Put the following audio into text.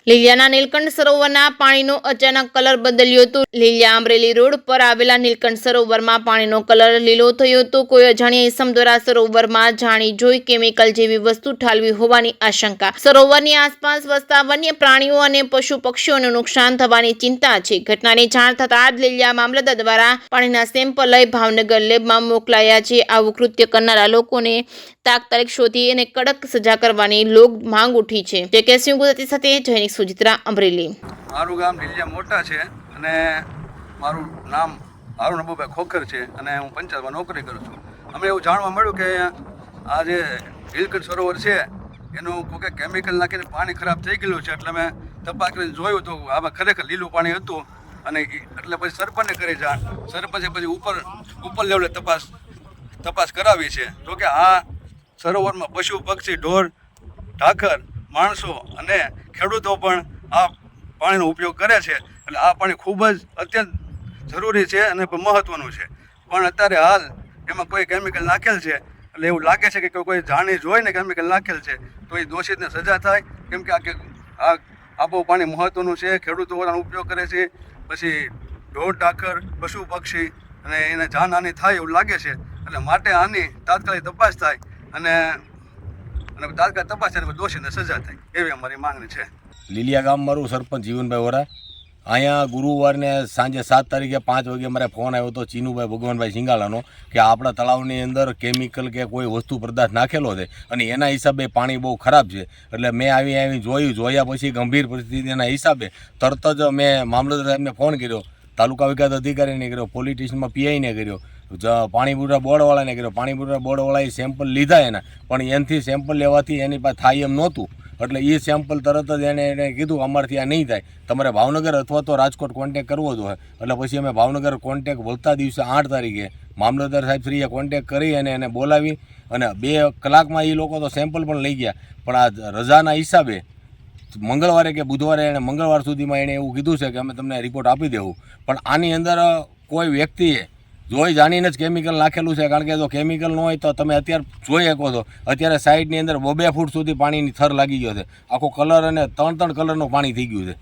લીલિયાના નીલકંઠ સરોવરના પાણીનો અચાનક કલર બદલ્યો હતો। લીલિયા અમરેલી રોડ પર આવેલા નીલકંઠ સરોવરમાં પાણીનો કલર લીલો થયો હતો। કોઈ અજાણ્યા ઇસમ દ્વારા સરોવરમાં જાણી જોઈ કેમિકલ જેવી વસ્તુ ઠાલવી હોવાની આશંકા। સરોવરની આસપાસ વસતા વન્ય પ્રાણીઓ અને પશુ પક્ષીઓને નુકસાન થવાની ચિંતા છે। ઘટનાની જાણ થતાં જ લીલિયા મામલતદાર દ્વારા પાણીના સેમ્પલ લઈ ભાવનગર લેબમાં મોકલાયા છે। આવું કૃત્ય કરનારા લોકોને તાત્કાલિક શોધી અને કડક સજા કરવાની લોક માંગ ઉઠી છે। જેકેસી ગુજરાતી સાથે જૈનિક સુજિત્રા અમરેલી। મારું ગામ લીલિયા મોટા છે અને મારું નામ હારૂન અબુભાઈ ખોખર છે અને હું પંચાયતમાં નોકરી કરું છું। અમને એવું જાણવા મળ્યું કે આ જે નીલકંઠ સરોવર છે એનું કોઈ કેમિકલ નાખીને પાણી ખરાબ થઈ ગયેલું છે। એટલે મેં તપાસ કરીને જોયું તો આમાં ખરેખર લીલું પાણી હતું અને એટલે પછી સરપંચને કરી જાણ, સરપંચે પછી ઉપર લેવલે તપાસ કરાવી છે। જો કે આ સરોવરમાં પશુ પક્ષી ઢોર ઢાખર માણસો અને ખેડૂતો પણ આ પાણીનો ઉપયોગ કરે છે। એટલે આ પાણી ખૂબ જ અત્યંત જરૂરી છે અને મહત્ત્વનું છે। પણ અત્યારે હાલ એમાં કોઈ કેમિકલ નાખેલ છે એટલે એવું લાગે છે કે કોઈ જાણી જોઈને કેમિકલ નાખેલ છે તો એ દોષિતને સજા થાય। કેમ કે આબો પાણી મહત્ત્વનું છે, ખેડૂતો આનો ઉપયોગ કરે છે, પછી ઢોર ઢાખર પશુ પક્ષી અને એને જાનહાનિ થાય એવું લાગે છે। એટલે માટે આની તાત્કાલિક તપાસ થાય અને તાત્કાલિક તપાસ થાય દોષીને સજા થાય એવી અમારી માંગણી છે। લીલિયા ગામ મારું સરપંચ જીવનભાઈ વોરા। અહીંયા ગુરુવારને સાંજે 7 તારીખે 5 વાગે મારે ફોન આવ્યો હતો ચીનુભાઈ ભગવાનભાઈ સિંગાલાનો કે આપણા તળાવની અંદર કેમિકલ કે કોઈ વસ્તુ પદાર્થ નાખેલો છે અને એના હિસાબે પાણી બહુ ખરાબ છે। એટલે મેં આવી જોયા પછી ગંભીર પરિસ્થિતિના હિસાબે તરત જ મેં મામલતદાર સાહેબને ફોન કર્યો, તાલુકા વિકાસ અધિકારીને કર્યો, પોલીસ સ્ટેશનમાં પીઆઈને કર્યો, પાણી પુરવઠા બોર્ડવાળાને કર્યો। પાણી પુરવઠા બોર્ડવાળાએ સેમ્પલ લીધા એના, પણ એનાથી સેમ્પલ લેવાથી એની પાસે થાય એમ નહોતું। એટલે એ સેમ્પલ તરત જ એને કીધું અમારથી આ નહીં થાય, તમારે ભાવનગર અથવા તો રાજકોટ કોન્ટેક કરવો જોઈએ। એટલે પછી અમે ભાવનગર કોન્ટેક વળતા દિવસે 8 તારીખે મામલતદાર સાહેબ શ્રીએ કોન્ટેક કરી અને એને બોલાવી અને 2 કલાકમાં એ લોકો તો સેમ્પલ પણ લઈ ગયા। પણ આ રજાના હિસાબે મંગળવારે કે બુધવારે એણે મંગળવાર સુધીમાં એણે એવું કીધું છે કે અમે તમને રિપોર્ટ આપી દેવું। પણ આની અંદર કોઈ વ્યક્તિએ જોઈ જાણીને જ કેમિકલ નાખેલું છે। કારણ કે જો કેમિકલ ન હોય તો તમે અત્યારે જોઈ શકો છો, અત્યારે સાઈડની અંદર 2 ફૂટ સુધી પાણીની થર લાગી ગયો છે, આખો કલર અને 3 કલરનું પાણી થઈ ગયું છે।